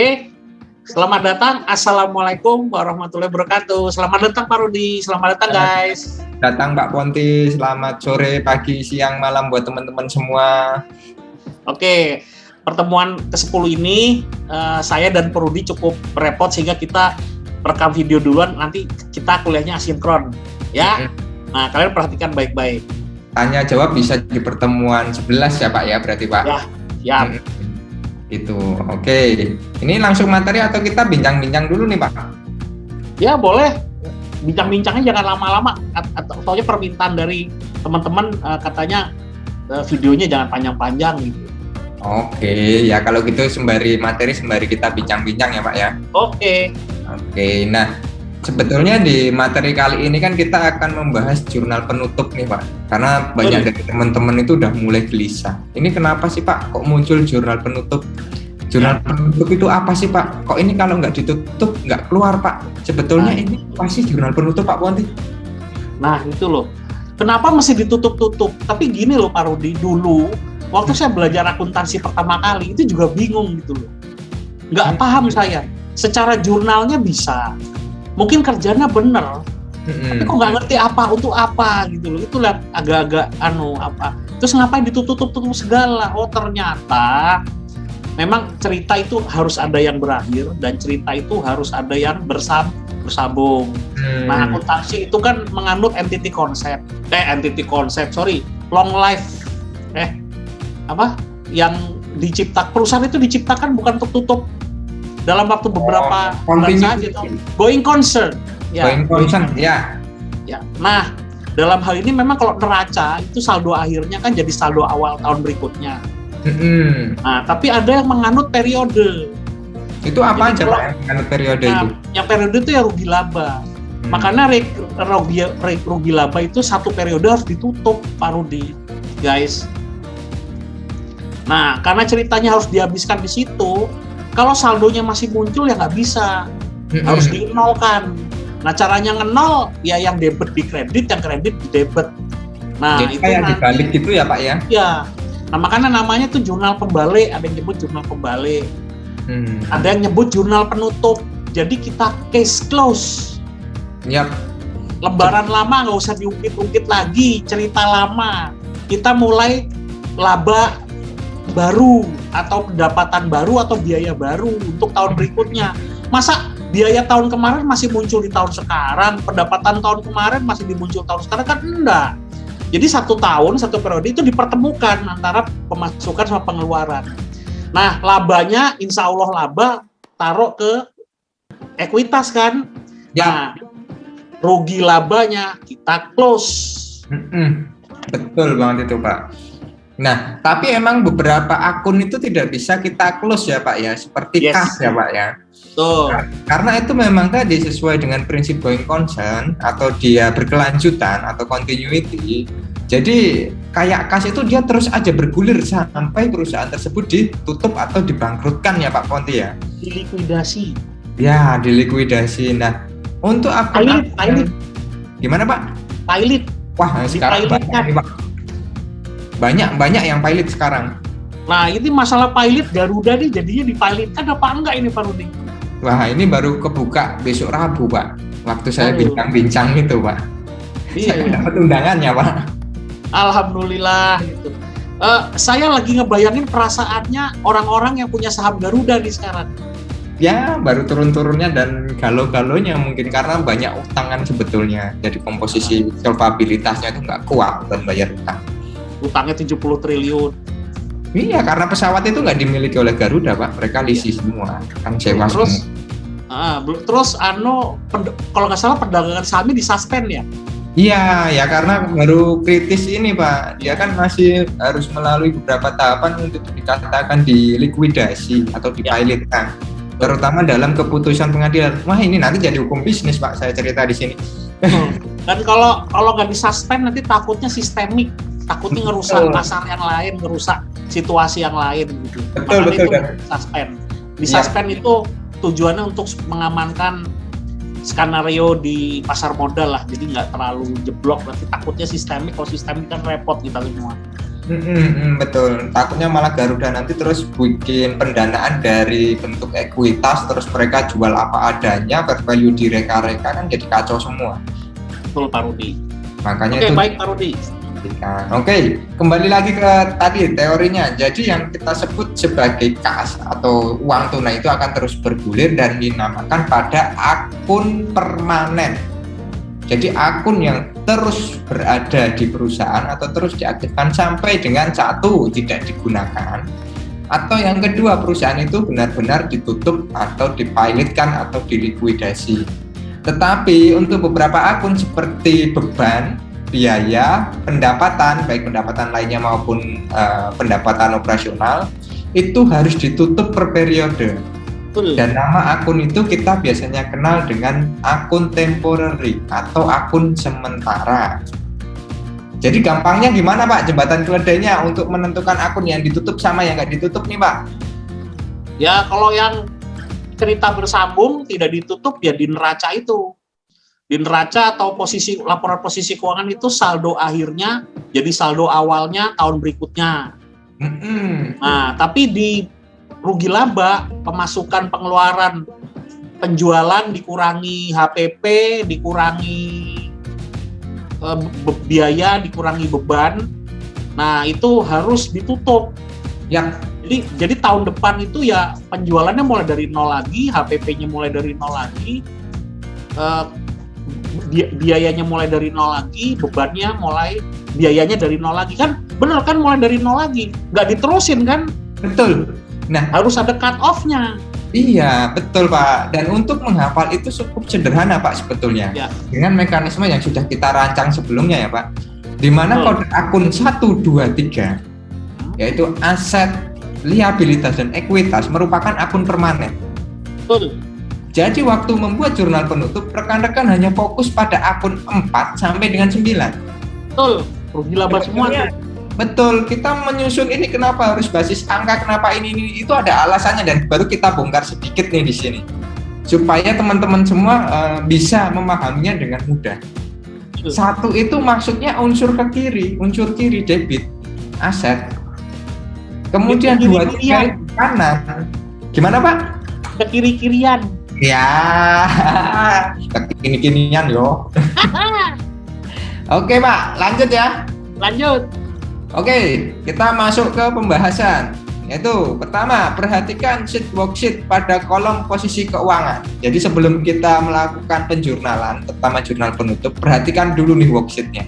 Oke, selamat datang. Assalamualaikum warahmatullahi wabarakatuh. Selamat datang Pak Rudi, selamat datang guys. Datang Pak Ponti, selamat sore, pagi, siang, malam buat teman-teman semua. Oke, pertemuan ke-10 ini saya dan Pak Rudi cukup repot sehingga kita rekam video duluan, nanti kita kuliahnya asinkron ya. Nah, kalian perhatikan baik-baik. Tanya jawab bisa di pertemuan 11 ya Pak ya, berarti Pak? Ya. Itu, oke. Ini langsung materi atau kita bincang-bincang dulu nih Pak? Ya boleh, bincang-bincangnya jangan lama-lama. Soalnya permintaan dari teman-teman katanya videonya jangan panjang-panjang gitu. Oke, ya kalau gitu sembari materi sembari kita bincang-bincang ya Pak ya. Oke, nah sebetulnya di materi kali ini kan kita akan membahas jurnal penutup nih Pak. Karena banyak dari teman-teman itu udah mulai gelisah. Ini kenapa sih Pak kok muncul jurnal penutup? Jurnal penutup itu apa sih Pak? Kok ini kalau nggak ditutup nggak keluar Pak? Sebetulnya ini apa sih jurnal penutup Pak Ponti? Nah itu loh, kenapa mesti ditutup-tutup? Tapi gini loh Pak Rudi, dulu waktu saya belajar akuntansi pertama kali itu juga bingung gitu loh. Nggak paham saya. Secara jurnalnya bisa, mungkin kerjanya bener, tapi kok nggak ngerti apa untuk apa gitu loh. Itu lihat agak-agak apa. Terus ngapain ditutup-tutup segala? Oh ternyata memang cerita itu harus ada yang berakhir dan cerita itu harus ada yang bersambung. Nah, akuntansi itu kan menganut long life. Yang perusahaan itu diciptakan bukan untuk tutup dalam waktu beberapa bulan saja. Going concern. Ya. Nah, dalam hal ini memang kalau neraca itu saldo akhirnya kan jadi saldo awal tahun berikutnya. Nah, tapi ada yang menganut periode. Itu apa aja Pak yang menganut periode itu? Yang periode itu ya rugi laba. Makanya rugi laba itu satu periode harus ditutup, Pak Rudi, guys. Nah, karena ceritanya harus dihabiskan di situ, kalau saldonya masih muncul ya nggak bisa, harus dinolkan. Nah, caranya ngenol ya yang debit di kredit, yang kredit di debit. Nah, jadi itu kayak dibalik gitu ya Pak ya? Iya. Nah, makanya namanya tuh jurnal pembalik, ada yang nyebut jurnal pembalik. Ada yang nyebut jurnal penutup. Jadi kita case close. Yap. Lembaran lama nggak usah diungkit-ungkit lagi, cerita lama. Kita mulai laba baru atau pendapatan baru atau biaya baru untuk tahun berikutnya. Masa biaya tahun kemarin masih muncul di tahun sekarang, pendapatan tahun kemarin masih dimuncul tahun sekarang, kan enggak. Jadi satu periode itu dipertemukan antara pemasukan sama pengeluaran. Nah, labanya insya Allah laba taruh ke ekuitas kan. Nah, rugi labanya kita close. Betul banget itu Pak. Nah, tapi emang beberapa akun itu tidak bisa kita close ya Pak ya, seperti kas ya Pak ya. Karena itu memang tadi sesuai dengan prinsip going concern atau dia berkelanjutan atau continuity. Jadi kayak kas itu dia terus aja bergulir sampai perusahaan tersebut ditutup atau dibangkrutkan ya Pak Ponti ya. Dilikuidasi. Ya, dilikuidasi. Nah, untuk akun gimana Pak? Pilot. Wah, sekarang banyak Pak. Banyak yang pilot sekarang. Nah, ini masalah pilot Garuda nih jadinya dipilotkan apa enggak ini Pak Rudi? Wah, ini baru kebuka besok Rabu Pak. Waktu saya bincang-bincang itu Pak. Saya dapat undangannya Pak. Alhamdulillah gitu. Saya lagi ngebayangin perasaannya orang-orang yang punya saham Garuda nih sekarang. Ya, baru turun-turunnya dan galau-galonya mungkin karena banyak utangan sebetulnya. Jadi komposisi solvabilitasnya itu nggak kuat dan bayar utang. Utangnya 70 triliun. Iya, karena pesawat itu nggak dimiliki oleh Garuda Pak, mereka leasing semua, kan sewa semua. Terus kalau nggak salah perdagangan sahamnya disuspend ya? Iya, ya karena baru kritis ini Pak, dia kan masih harus melalui beberapa tahapan untuk dikatakan dilikuidasi atau dipilotkan. Terutama dalam keputusan pengadilan. Wah, ini nanti jadi hukum bisnis Pak, saya cerita di sini. Dan kalau nggak disuspend nanti takutnya sistemik. Takutnya ngerusak pasar yang lain, ngerusak situasi yang lain gitu. Betul. Disuspend itu tujuannya untuk mengamankan skenario di pasar modal lah, jadi nggak terlalu jeblok. Berarti takutnya sistemik, kalau sistemik kan repot kita semua. Betul. Takutnya malah Garuda nanti terus bikin pendanaan dari bentuk ekuitas, terus mereka jual apa adanya, fair value direka-reka, kan jadi kacau semua. Betul Pak Rudi. Makanya Oke, itu. baik Pak Rudi. Oke, kembali lagi ke tadi teorinya. Jadi yang kita sebut sebagai kas atau uang tunai itu akan terus bergulir dan dinamakan pada akun permanen. Jadi akun yang terus berada di perusahaan atau terus diaktifkan sampai dengan satu tidak digunakan, atau yang kedua perusahaan itu benar-benar ditutup atau dipilotkan atau dilikuidasi. Tetapi untuk beberapa akun seperti beban, biaya, pendapatan, baik pendapatan lainnya maupun pendapatan operasional, itu harus ditutup per periode. Dan nama akun itu kita biasanya kenal dengan akun temporary atau akun sementara. Jadi gampangnya gimana Pak jembatan keledainya untuk menentukan akun yang ditutup sama yang nggak ditutup nih Pak? Ya kalau yang cerita bersambung tidak ditutup ya di neraca itu. Di neraca atau laporan posisi keuangan itu saldo akhirnya jadi saldo awalnya tahun berikutnya. Nah, tapi di rugi laba, pemasukan pengeluaran, penjualan dikurangi HPP, dikurangi biaya, dikurangi beban. Nah, itu harus ditutup. Ya. Jadi tahun depan itu ya penjualannya mulai dari nol lagi, HPP-nya mulai dari nol lagi, biayanya mulai dari nol lagi, biayanya dari nol lagi, kan bener kan, mulai dari nol lagi, nggak diterusin kan? Betul. Nah, harus ada cut off-nya. Iya, betul Pak. Dan untuk menghafal itu cukup sederhana Pak sebetulnya. Ya. Dengan mekanisme yang sudah kita rancang sebelumnya ya Pak. Di mana kode akun 123 yaitu aset, liabilitas dan ekuitas merupakan akun permanen. Betul. Jadi waktu membuat jurnal penutup, rekan-rekan hanya fokus pada akun 4 sampai dengan 9. Betul. Rugi laba semua tuh. Betul, kita menyusun ini kenapa harus basis angka, kenapa ini itu ada alasannya dan baru kita bongkar sedikit nih di sini supaya teman-teman semua bisa memahaminya dengan mudah. Satu itu maksudnya unsur kiri debit aset. Kemudian dua tiga kanan. Gimana Pak? Ke kiri-kirian. Ya, ke kini-kinian yo. Oke Pak, lanjut ya. Lanjut. Oke, kita masuk ke pembahasan. Yaitu pertama, perhatikan sheet worksheet pada kolom posisi keuangan. Jadi sebelum kita melakukan penjurnalan, terutama jurnal penutup, perhatikan dulu nih worksheetnya.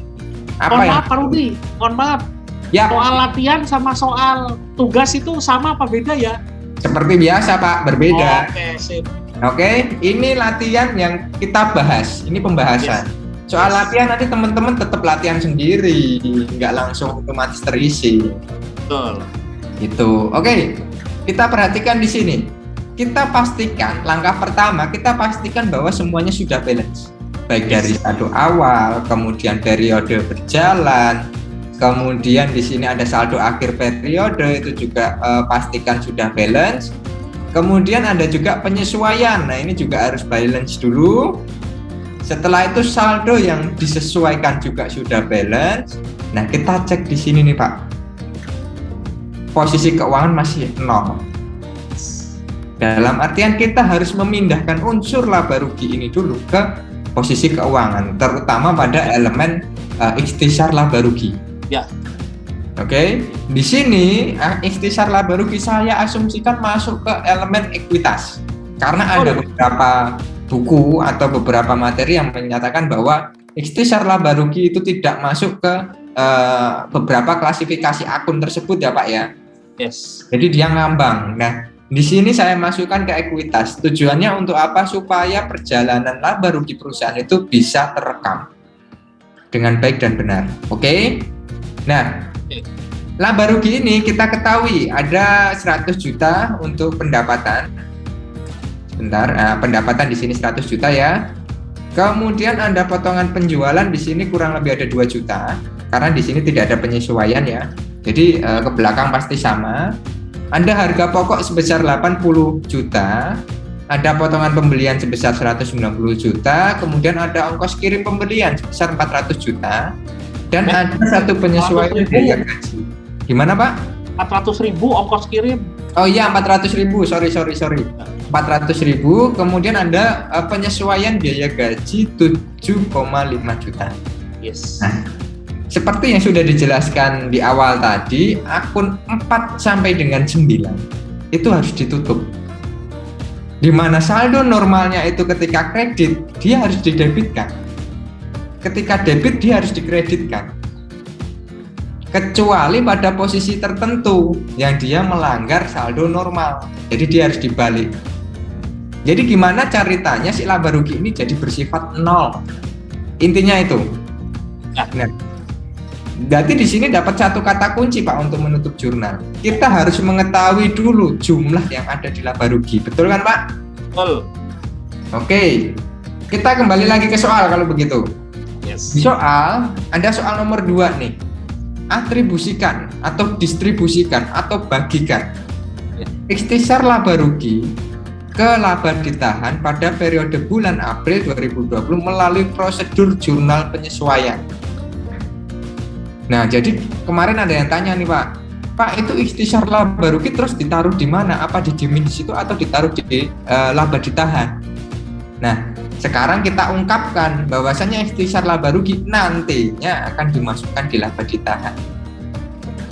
Mohon maaf Pak Rudi, mohon maaf. Ya. Soal latihan sama soal tugas itu sama apa beda ya? Seperti biasa Pak, berbeda. Oke, sip. Oke, ini latihan yang kita bahas. Ini pembahasan. Yes. Soal latihan nanti teman-teman tetap latihan sendiri, nggak langsung otomatis terisi. Betul. Itu. Oke, kita perhatikan di sini. Kita pastikan langkah pertama, kita pastikan bahwa semuanya sudah balance. Baik dari saldo awal, kemudian periode berjalan, kemudian di sini ada saldo akhir periode, itu juga pastikan sudah balance. Kemudian ada juga penyesuaian. Nah, ini juga harus balance dulu. Setelah itu saldo yang disesuaikan juga sudah balance. Nah, kita cek di sini nih Pak. Posisi keuangan masih 0. Dalam artian kita harus memindahkan unsur laba rugi ini dulu ke posisi keuangan, terutama pada elemen ikhtisar laba rugi. Ya. Oke, di sini ikhtisar laba rugi saya asumsikan masuk ke elemen ekuitas. Karena ada beberapa buku atau beberapa materi yang menyatakan bahwa ikhtisar laba rugi itu tidak masuk ke beberapa klasifikasi akun tersebut ya Pak ya. Yes. Jadi dia ngambang. Nah, di sini saya masukkan ke ekuitas. Tujuannya untuk apa? Supaya perjalanan laba rugi perusahaan itu bisa terekam dengan baik dan benar. Oke? Nah, laba rugi ini kita ketahui ada 100 juta untuk pendapatan. Sebentar, pendapatan di sini 100 juta ya. Kemudian ada potongan penjualan di sini kurang lebih ada 2 juta karena di sini tidak ada penyesuaian ya. Jadi ke belakang pasti sama. Ada harga pokok sebesar 80 juta, ada potongan pembelian sebesar 190 juta, kemudian ada ongkos kirim pembelian sebesar 400 juta, dan ada satu penyesuaian biaya gaji. Gimana Pak? 400.000 ongkos kirim. Oh iya 400.000, sorry. 400.000, kemudian ada penyesuaian biaya gaji 7,5 juta. Yes. Nah, seperti yang sudah dijelaskan di awal tadi, akun 4 sampai dengan 9 itu harus ditutup. Di mana saldo normalnya itu ketika kredit, dia harus didebitkan. Ketika debit, dia harus dikreditkan. Kecuali pada posisi tertentu yang dia melanggar saldo normal, jadi dia harus dibalik. Jadi gimana ceritanya si laba rugi ini jadi bersifat 0? Intinya itu. Nah, berarti di sini dapat satu kata kunci Pak untuk menutup jurnal. Kita harus mengetahui dulu jumlah yang ada di laba rugi, betul kan Pak? Betul. Oke, kita kembali lagi ke soal kalau begitu. Yes. Di soal, ada soal nomor 2 nih. Atribusikan atau distribusikan atau bagikan ikhtisar laba rugi ke laba ditahan pada periode bulan April 2020 melalui prosedur jurnal penyesuaian. Nah, jadi kemarin ada yang tanya nih Pak itu ikhtisar laba rugi terus ditaruh di mana? Apa dijamin di situ atau ditaruh di laba ditahan? Nah, sekarang kita ungkapkan bahwasannya ikhtisar laba rugi nantinya akan dimasukkan di laba ditahan.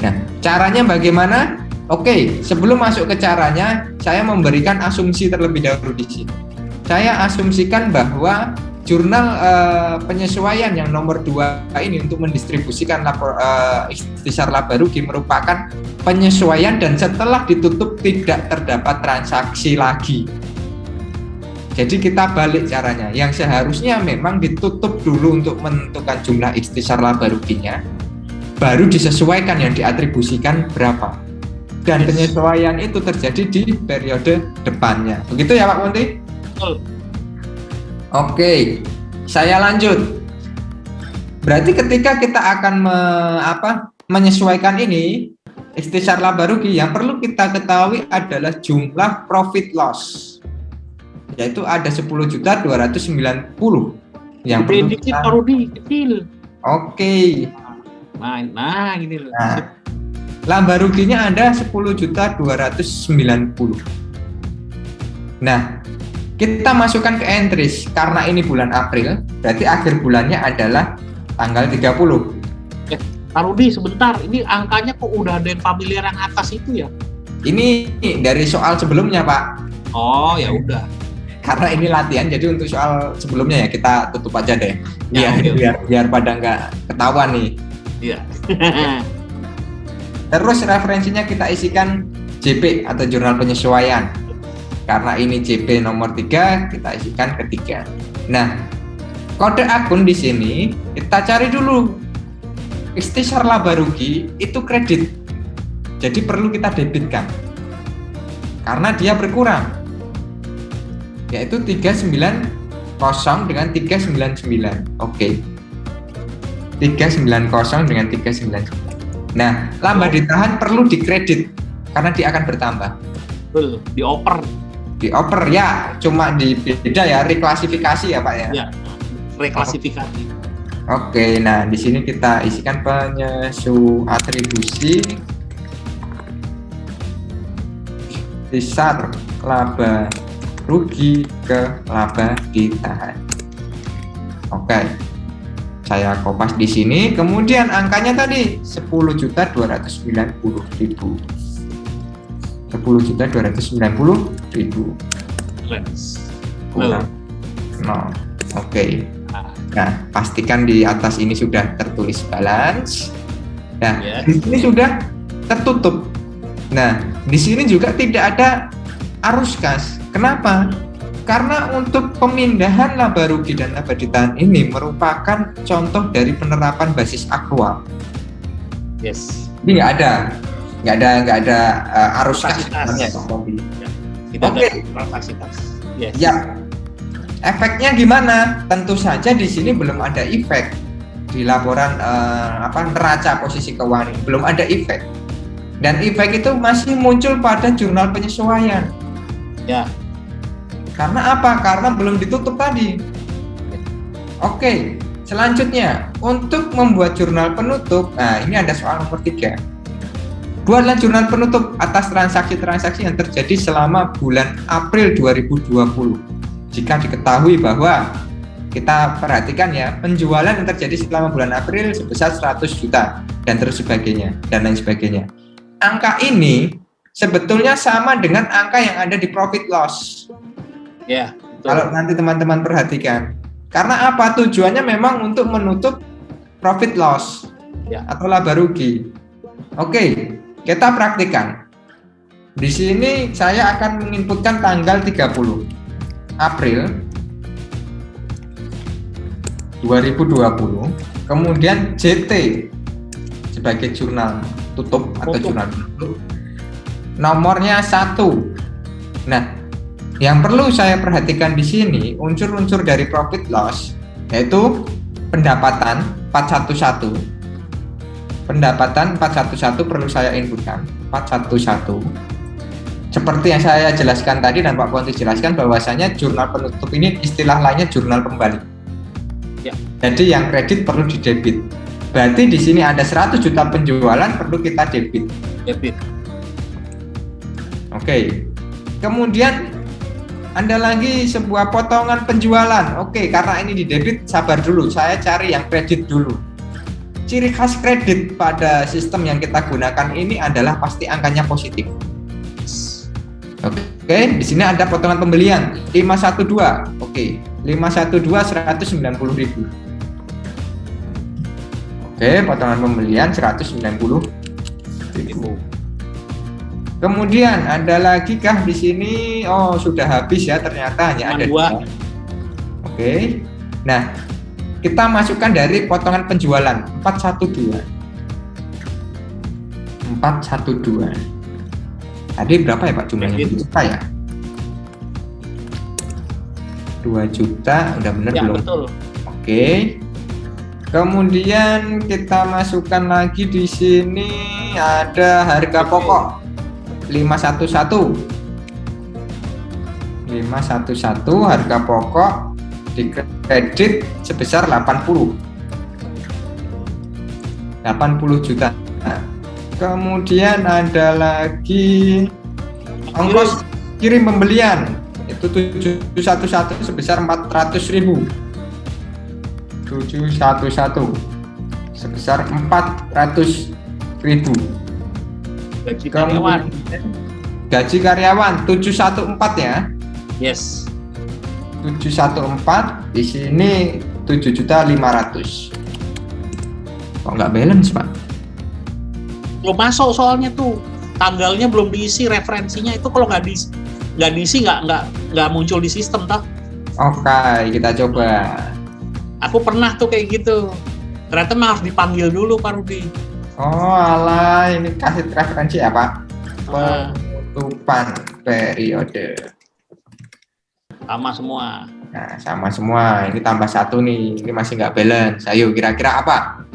Nah, caranya bagaimana? Oke, sebelum masuk ke caranya, saya memberikan asumsi terlebih dahulu di sini. Saya asumsikan bahwa jurnal penyesuaian yang nomor 2 ini untuk mendistribusikan ikhtisar laba rugi merupakan penyesuaian dan setelah ditutup tidak terdapat transaksi lagi. Jadi kita balik caranya, yang seharusnya memang ditutup dulu untuk menentukan jumlah ikhtisar laba ruginya, baru disesuaikan yang diatribusikan berapa. Dan penyesuaian itu terjadi di periode depannya. Begitu ya Pak Munti? Betul. Oke, saya lanjut. Berarti ketika kita akan menyesuaikan ini, ikhtisar laba rugi, yang perlu kita ketahui adalah jumlah profit loss. Yaitu ada 10.290 yang perlu kita kecil. Oke. Nah, gini loh. Nah, laba ruginya ada 10.290. Nah, kita masukkan ke entries karena ini bulan April, berarti akhir bulannya adalah tanggal 30. Pak Rudi, sebentar, ini angkanya kok udah ada yang familiar yang atas itu ya? Ini dari soal sebelumnya, Pak. Oh, ya udah. Karena ini latihan, jadi untuk soal sebelumnya ya kita tutup aja deh. Ya, biar pada nggak ketahuan nih. Iya. Terus referensinya kita isikan JP atau jurnal penyesuaian. Karena ini JP nomor 3, kita isikan ketiga. Nah, kode akun di sini kita cari dulu. Ikhtisar laba rugi itu kredit. Jadi perlu kita debitkan. Karena dia berkurang. Yaitu 390 dengan 399. Oke. 390 dengan 399. Nah, laba ditahan perlu dikredit karena dia akan bertambah. Betul, dioper. Dioper ya, cuma beda ya, reklasifikasi ya Pak ya. Ya, reklasifikasi. Oke, nah di sini kita isikan atribusi ikhtisar laba rugi ke laba ditahan. Oke. Saya kopas di sini, kemudian angkanya tadi 10.290.000. 10.290.000. Kurang 0. Oke. Nah, pastikan di atas ini sudah tertulis balance. Nah, di sini sudah tertutup. Nah, di sini juga tidak ada arus kas. Kenapa? Karena untuk pemindahan laba rugi dan laba ditahan ini merupakan contoh dari penerapan basis aktual. Yes. Ini nggak ada arus kas sebenarnya Pak Tompi. Tidak ada transaksi kas. Yes. Ya. Efeknya gimana? Tentu saja di sini belum ada efek di laporan neraca posisi keuangan ini. Belum ada efek. Dan efek itu masih muncul pada jurnal penyesuaian. Ya. Karena apa? Karena belum ditutup tadi. Oke, selanjutnya untuk membuat jurnal penutup. Nah, ini ada soal nomor 3. Buatlah jurnal penutup atas transaksi-transaksi yang terjadi selama bulan April 2020. Jika diketahui bahwa kita perhatikan ya, penjualan yang terjadi selama bulan April sebesar 100 juta dan terus sebagainya dan lain sebagainya. Angka ini sebetulnya sama dengan angka yang ada di profit loss. Ya, betul. Kalau nanti teman-teman perhatikan. Karena apa? Tujuannya memang untuk menutup profit loss ya, atau laba rugi. Oke, kita praktikkan. Di sini saya akan menginputkan tanggal 30 April 2020, kemudian JT sebagai jurnal tutup atau jurnal tutup, nomornya 1. Nah, yang perlu saya perhatikan di sini unsur-unsur dari profit loss yaitu pendapatan 411. Pendapatan 411 perlu saya inputkan 411. Seperti yang saya jelaskan tadi dan Pak Ponti jelaskan bahwasanya jurnal penutup ini istilah lainnya jurnal pembalik. Ya. Jadi yang kredit perlu didebit. Berarti di sini ada 100 juta penjualan perlu kita debit. Debit. Oke. Kemudian ada lagi sebuah potongan penjualan. Oke, karena ini di debit, sabar dulu. Saya cari yang kredit dulu. Ciri khas kredit pada sistem yang kita gunakan ini adalah pasti angkanya positif. Oke, di sini ada potongan pembelian 512. Oke, 512 190.000. Oke, potongan pembelian 190.000. Kemudian ada lagi kah di sini? Oh, sudah habis ya, ternyata hanya ada 2. Oke. Nah, kita masukkan dari potongan penjualan 412. 412. Tadi berapa ya Pak jumlahnya? 2 juta ya? 2 juta, udah benar ya, belum? Betul. Oke. Kemudian kita masukkan lagi di sini ada harga pokok 511. 511 harga pokok di kredit sebesar 80 juta. Kemudian ada lagi ongkos kirim pembelian itu 711 sebesar 400.000. 711 sebesar 400.000. Gaji karyawan. Gaji karyawan 714 ya. Yes. 714 di sini 7.500.000. Kok nggak balance Pak? Belum masuk soalnya tuh, tanggalnya belum diisi, referensinya itu kalau nggak diisi nggak muncul di sistem toh. Oke, kita coba. Aku pernah tuh kayak gitu, ternyata harus dipanggil dulu Pak Rudi. Oh alah, ini kasih referensi ya Pak. Penutupan periode. Sama semua. Nah, sama semua. Ini tambah 1 nih. Ini masih nggak balance. Ayo, kira-kira apa?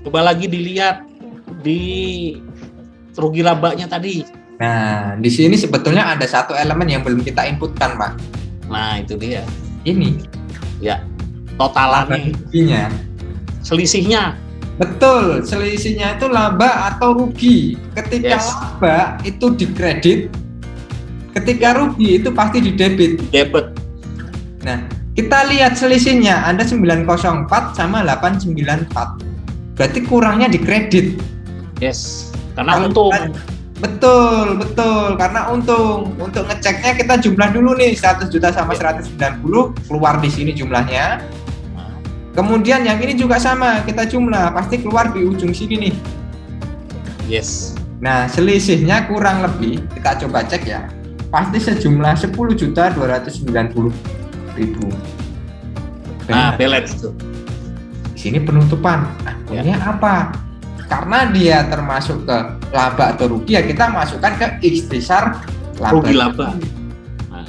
Coba lagi dilihat di rugi labanya tadi. Nah, di sini sebetulnya ada satu elemen yang belum kita inputkan, Pak. Nah, itu dia. Ini. Ya, totalannya. Selisihnya. Betul, selisihnya itu laba atau rugi. Ketika laba itu dikredit, ketika rugi itu pasti didebit. Debit. Nah, kita lihat selisihnya ada 904 sama 894. Berarti kurangnya di kredit. Yes, karena untung. Betul, karena untung. Untuk ngeceknya kita jumlah dulu nih 100 juta sama 190 keluar di sini jumlahnya. Kemudian yang ini juga sama, kita jumlah pasti keluar di ujung sini nih. Yes. Nah, selisihnya kurang lebih kita coba cek ya. Pasti sejumlah 10.290.000. Nah, balance tuh. Sini penutupan. Akunnya apa? Karena dia termasuk ke laba atau rugi ya kita masukkan ke X besar laba. Rugi laba. Nah.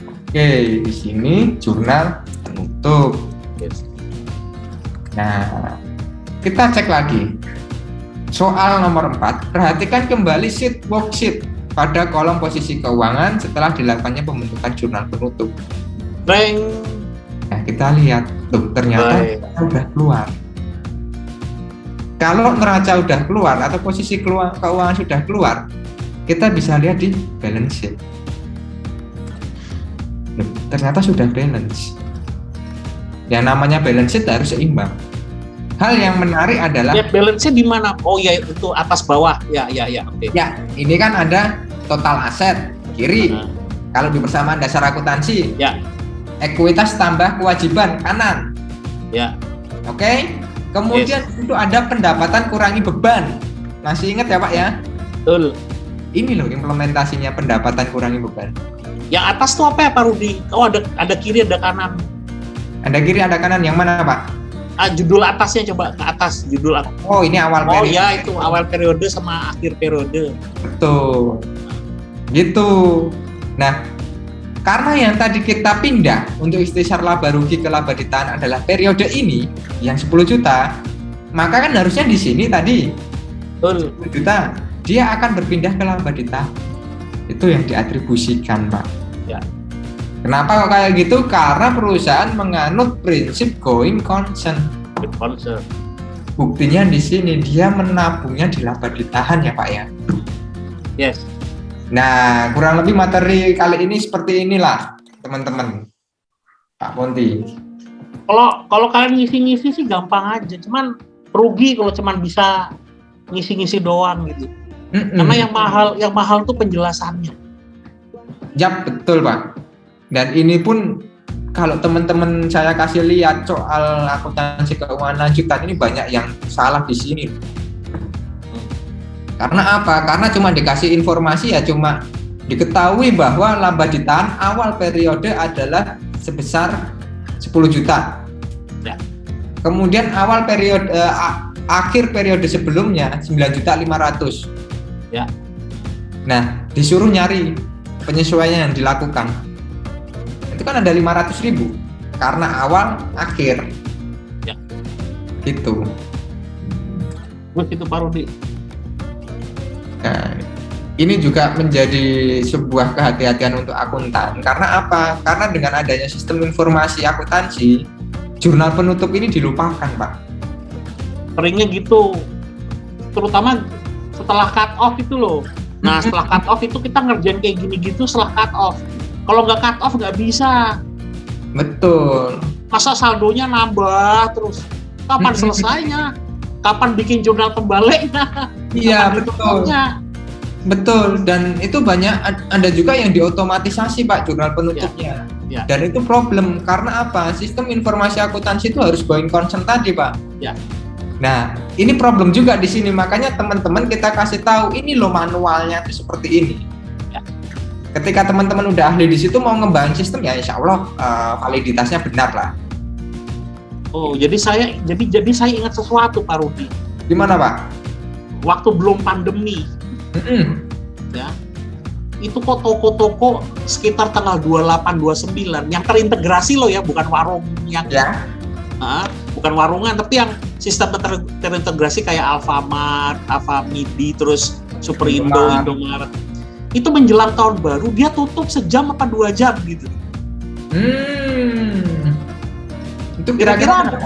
Oke, di sini jurnal penutup. Yes. Nah, kita cek lagi. Soal nomor 4, perhatikan kembali sheet worksheet pada kolom posisi keuangan setelah dilakukannya pembentukan jurnal penutup. Bang. Nah, kita lihat tuh ternyata udah keluar. Kalau neraca udah keluar atau posisi keuangan sudah keluar, kita bisa lihat di balance sheet. Ternyata sudah balance. Yang namanya balance sheet harus seimbang. Hal yang menarik adalah balance-nya di mana? Oh ya, itu atas bawah. Ya, oke. Ya, ini kan ada total aset kiri. Kalau di persamaan dasar akuntansi, ya. Ekuitas tambah kewajiban kanan. Ya. Oke. Kemudian itu ada pendapatan kurangi beban. Masih ingat ya, Pak ya? Betul. Ini loh implementasinya pendapatan kurangi beban. Yang atas tuh apa ya, Pak Rudi? Oh, ada kiri, ada kanan. Ada kiri, ada kanan. Yang mana, Pak? Judul atasnya, coba ke atas judul atas. Oh, ini awal periode. Oh ya, itu awal periode sama akhir periode. Betul. Gitu. Nah, karena yang tadi kita pindah untuk ikhtisar laba rugi ke laba ditahan adalah periode ini yang 10 juta, maka kan harusnya di sini tadi 10 juta dia akan berpindah ke laba ditahan. Itu yang diatribusikan, Pak. Ya. Kenapa kok kayak gitu? Karena perusahaan menganut prinsip going concern. Buktinya di sini dia menabungnya di laba ditahan ya, Pak ya. Yes. Nah, kurang lebih materi kali ini seperti inilah, teman-teman. Pak Ponti. Kalau kalian ngisi-ngisi sih gampang aja, cuman rugi kalau cuman bisa ngisi-ngisi doang gitu. Karena yang mahal tuh penjelasannya. Yap, betul, Pak. Dan ini pun kalau teman-teman saya kasih lihat soal akuntansi keuangan lanjutan ini banyak yang salah di sini. Karena apa? Karena cuma dikasih informasi ya cuma diketahui bahwa laba ditahan awal periode adalah sebesar 10 juta. Ya. Kemudian awal periode akhir periode sebelumnya 9.500.000. Ya. Nah, disuruh nyari penyesuaian yang dilakukan. Itu kan ada 500.000 karena awal akhir. Ya. Gitu. Itu Pak Rudi. Nah, ini juga menjadi sebuah kehati-hatian untuk akuntan. Karena apa? Karena dengan adanya sistem informasi akuntansi, jurnal penutup ini dilupakan, Pak. Seringnya gitu. Terutama setelah cut off itu loh. Nah, setelah cut off itu kita ngerjain kayak gini gitu setelah cut off. Kalau nggak cut off nggak bisa. Betul. Masa saldonya nambah terus. Kapan selesainya? Kapan bikin jurnal pembaliknya? Iya, betul. Betul, dan itu banyak ada juga yang diotomatisasi, Pak, jurnal penutupnya. Ya. Dan itu problem karena apa? Sistem informasi akuntansi itu harus going concern tadi, Pak. Ya. Nah, ini problem juga di sini. Makanya teman-teman kita kasih tahu ini loh manualnya itu seperti ini. Ya. Ketika teman-teman udah ahli di situ mau ngembangin sistem ya insya Allah validitasnya benar lah. Oh, jadi saya ingat sesuatu, Pak Rudi. Gimana, Pak? Waktu belum pandemi, ya, itu kok toko-toko sekitar tanggal 28-29 yang terintegrasi loh ya, bukan warung yang bukan warungan, tapi yang sistem terintegrasi kayak Alfamart, Alfamidi, terus Superindo, Indomaret. Itu menjelang tahun baru dia tutup sejam apa 2 jam gitu. Itu kira-kira ada.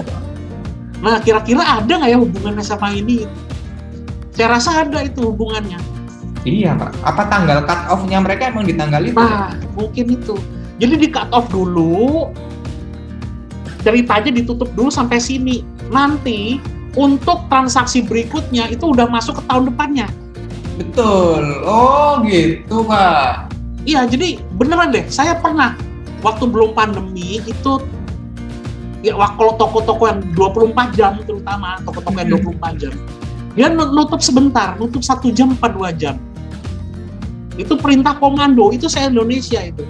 Nah, kira-kira ada nggak ya hubungannya sama ini? Saya rasa ada itu hubungannya. Iya, Pak. Apa tanggal cut off-nya mereka emang di tanggal itu? Nah, mungkin itu. Jadi di cut off dulu, ceritanya ditutup dulu sampai sini. Nanti untuk transaksi berikutnya itu udah masuk ke tahun depannya. Betul. Oh, gitu, Pak. Iya, jadi beneran deh. Saya pernah waktu belum pandemi itu ya kalau toko-toko yang 24 jam terutama toko-toko yang 24 jam dia nutup sebentar, nutup 1 jam apa 2 jam. Itu perintah komando, itu saya Indonesia itu.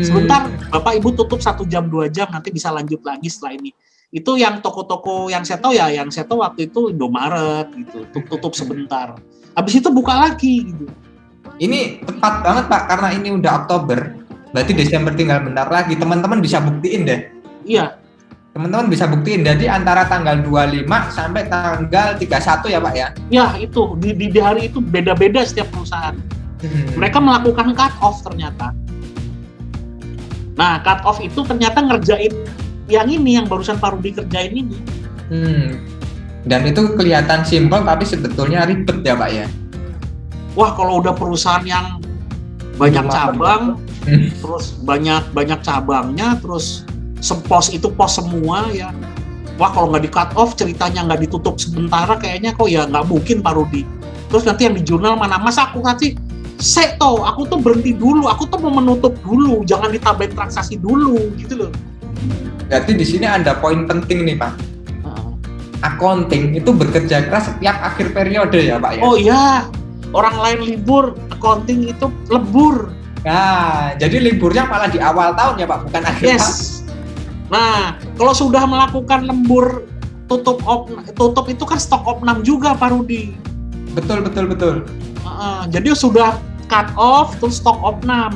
Sebentar, Bapak Ibu tutup 1 jam 2 jam, nanti bisa lanjut lagi setelah ini. Itu yang toko-toko yang saya tahu ya, yang saya tahu waktu itu Indomaret gitu, tutup sebentar. Habis itu buka lagi gitu. Ini tepat banget, Pak, karena ini udah Oktober. Berarti Desember tinggal bentar lagi. Teman-teman bisa buktiin deh. Iya. Teman-teman bisa buktiin. Jadi antara tanggal 25 sampai tanggal 31 ya, Pak ya? Ya, itu. Di hari itu beda-beda setiap perusahaan. Mereka melakukan cut off ternyata. Nah, cut off itu ternyata ngerjain yang ini, yang barusan Pak Rudi kerjain ini. Dan itu kelihatan simpel tapi sebetulnya ribet ya Pak ya. Wah, kalau udah perusahaan yang banyak cabang, terus banyak cabangnya, terus pos itu pos semua ya. Wah, kalau nggak di cut off, ceritanya nggak ditutup sementara, kayaknya kok ya nggak mungkin Pak Rudi. Terus nanti yang di jurnal mana, masa aku kasih aku tuh berhenti dulu, aku tuh mau menutup dulu, jangan ditambahin transaksi dulu, gitu loh. Berarti di sini ada poin penting nih Pak. Accounting itu bekerja keras setiap akhir periode ya Pak ya. Oh iya, orang lain libur, accounting itu lebur. Nah, jadi liburnya malah di awal tahun ya Pak, bukan akhir tahun. Yes. Nah, kalau sudah melakukan lembur tutup itu kan stok opnam juga Pak Rudi. Betul. Jadi sudah cut off terus stok opnam.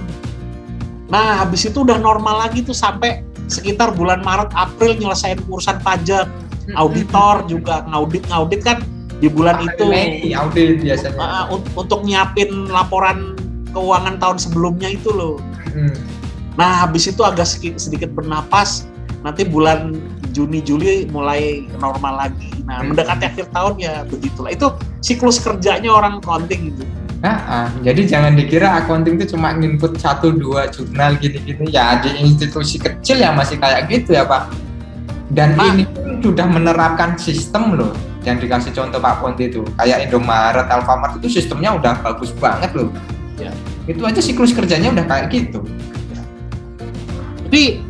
Nah, habis itu udah normal lagi tuh sampai sekitar bulan Maret April nyelesain urusan pajak. Auditor juga ngaudit kan di bulan itu. Audit biasanya. Untuk nyiapin laporan keuangan tahun sebelumnya itu loh. Nah, habis itu agak sedikit bernapas. Nanti bulan Juni Juli mulai normal lagi. Nah, mendekati akhir tahun ya begitulah. Itu siklus kerjanya orang accounting gitu. Jadi jangan dikira accounting itu cuma nginput 1-2 jurnal gini-gini ya, di institusi kecil yang masih kayak gitu ya Pak. Dan ini pun sudah menerapkan sistem loh. Yang dikasih contoh Pak Ponti itu kayak Indomaret, Alfamart itu sistemnya udah bagus banget loh. Ya. Itu aja siklus kerjanya udah kayak gitu. Jadi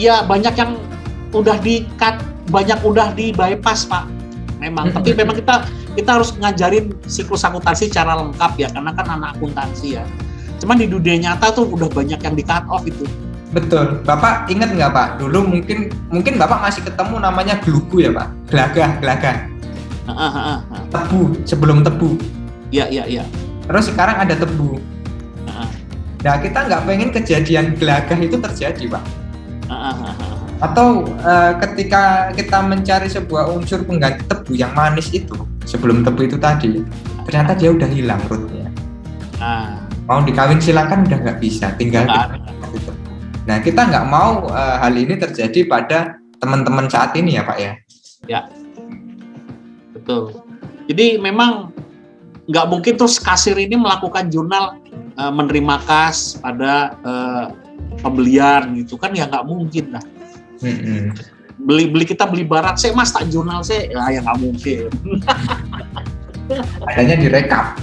ya banyak yang udah di-cut, banyak udah di-bypass Pak. Memang, tapi memang kita harus ngajarin siklus akuntansi secara lengkap ya, karena kan anak akuntansi ya. Cuman di dunia nyata tuh udah banyak yang di-cut off itu. Betul. Bapak ingat nggak Pak? Dulu mungkin Bapak masih ketemu namanya glugu ya Pak? Gelagah. Tebu, sebelum tebu. Iya. Terus sekarang ada tebu. Nah, kita nggak pengen kejadian gelagah itu terjadi, Pak. Atau ketika kita mencari sebuah unsur pengganti tebu yang manis itu, sebelum tebu itu tadi, ternyata dia udah hilang rootnya. Mau dikawin silakan udah nggak bisa, tinggal tebu. Nah, kita nggak mau hal ini terjadi pada teman-teman saat ini ya, Pak ya? Ya, betul. Jadi memang nggak mungkin terus kasir ini melakukan jurnal menerima kas pada pembelian gitu kan, ya nggak mungkin lah. Kita beli barang, saya mas tak jurnal saya, ya nggak mungkin. Adanya direkap.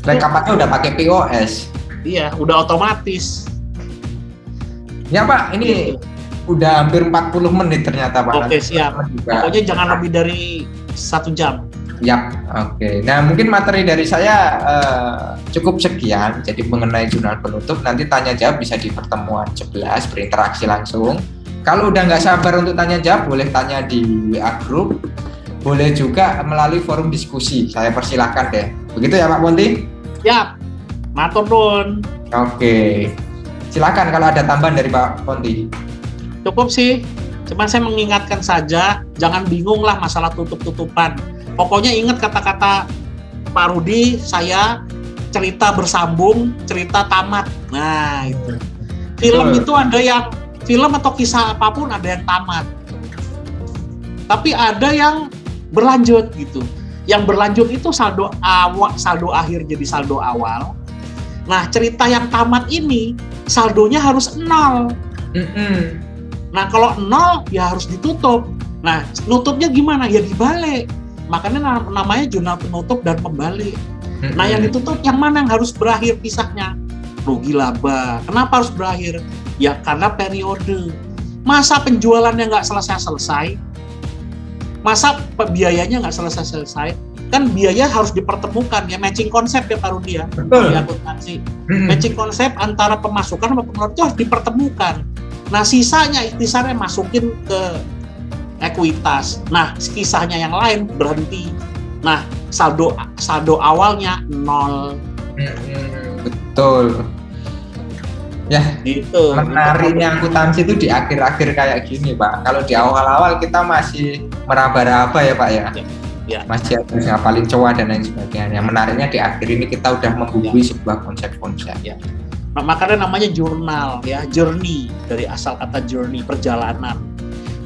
Rekapannya udah pakai POS. Iya, udah otomatis. Ya Pak, ini udah hampir 40 menit ternyata Pak. Oke, siap. Pokoknya jangan lebih dari 1 jam. Yap, oke. Nah, mungkin materi dari saya cukup sekian. Jadi mengenai jurnal penutup, nanti tanya jawab bisa di pertemuan 11, berinteraksi langsung. Kalau udah nggak sabar untuk tanya jawab, boleh tanya di WA Group. Boleh juga melalui forum diskusi. Saya persilahkan deh. Begitu ya Pak Ponti? Siap. Matur nuwun. Oke. Silakan kalau ada tambahan dari Pak Ponti. Cukup sih. Cuman saya mengingatkan saja, jangan bingung lah masalah tutup-tutupan. Pokoknya ingat kata-kata Pak Rudi, saya cerita bersambung, cerita tamat. Nah, itu. Film itu ada yang, film atau kisah apapun ada yang tamat. Tapi ada yang berlanjut gitu. Yang berlanjut itu saldo akhir jadi saldo awal. Nah, cerita yang tamat ini, saldonya harus 0. Nah, kalau 0, ya harus ditutup. Nah, nutupnya gimana? Ya dibalik. Makanya namanya jurnal penutup dan pembalik. Nah, yang ditutup yang mana yang harus berakhir pisahnya? Rugi laba. Kenapa harus berakhir? Ya karena periode. Masa penjualannya nggak selesai-selesai? Masa biayanya nggak selesai-selesai? Kan biaya harus dipertemukan ya, matching konsep ya Pak Rudi ya. Betul. Di akuntansi. Matching konsep antara pemasukan sama pengeluaran itu harus dipertemukan. Nah, sisanya ikhtisarnya masukin ke ekuitas. Nah, kisahnya yang lain berhenti. Nah, saldo awalnya 0. Betul. Ya, gitu. Menariknya akuntansi itu di akhir-akhir kayak gini, Pak. Kalau di awal-awal kita masih meraba-raba ya, Pak ya. Ya. Masih harus ngapalin coa dan lain sebagainya. Menariknya di akhir ini kita udah membubuhi sebuah konsep-konsep. Ya. Nah, makanya namanya jurnal ya, journey, dari asal kata journey, perjalanan.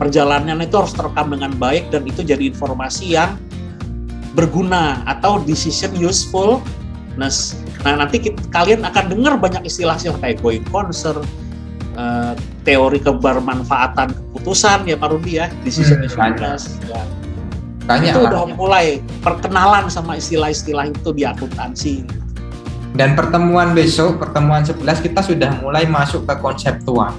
perjalanan itu harus terekam dengan baik dan itu jadi informasi yang berguna atau decision usefulness. Nah, nanti kalian akan dengar banyak istilah-istilah kayak going concern, teori kebermanfaatan keputusan ya Pak Rudi ya, decision usefulness. Ya. Itu udah mulai perkenalan sama istilah-istilah itu di akuntansi. Dan pertemuan besok, pertemuan 11 kita sudah mulai masuk ke konseptual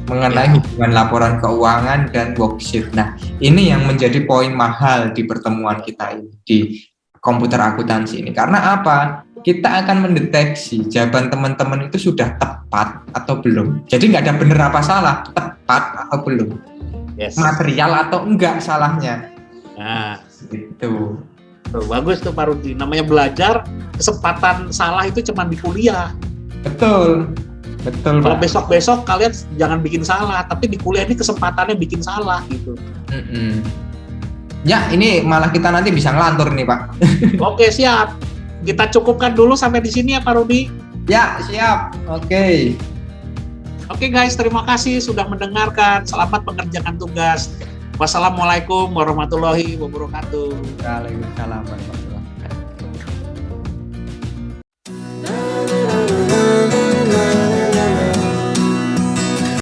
mengenai hubungan laporan keuangan dan worksheet. Nah, ini yang menjadi poin mahal di pertemuan kita ini di komputer akuntansi ini. Karena apa? Kita akan mendeteksi jawaban teman-teman itu sudah tepat atau belum. Jadi nggak ada benar apa salah, tepat atau belum. Material atau enggak salahnya. Nah, itu. Tuh, bagus tuh Pak Rudi. Namanya belajar, kesempatan salah itu cuma di kuliah. Betul. Kalau besok-besok kalian jangan bikin salah, tapi di kuliah ini kesempatannya bikin salah gitu. Ya, ini malah kita nanti bisa ngelantur nih Pak. Oke, siap. Kita cukupkan dulu sampai di sini ya Pak Rudi. Ya, siap. Oke. Oke guys, terima kasih sudah mendengarkan. Selamat mengerjakan tugas. Wassalamualaikum warahmatullahi wabarakatuh. Waalaikumsalam.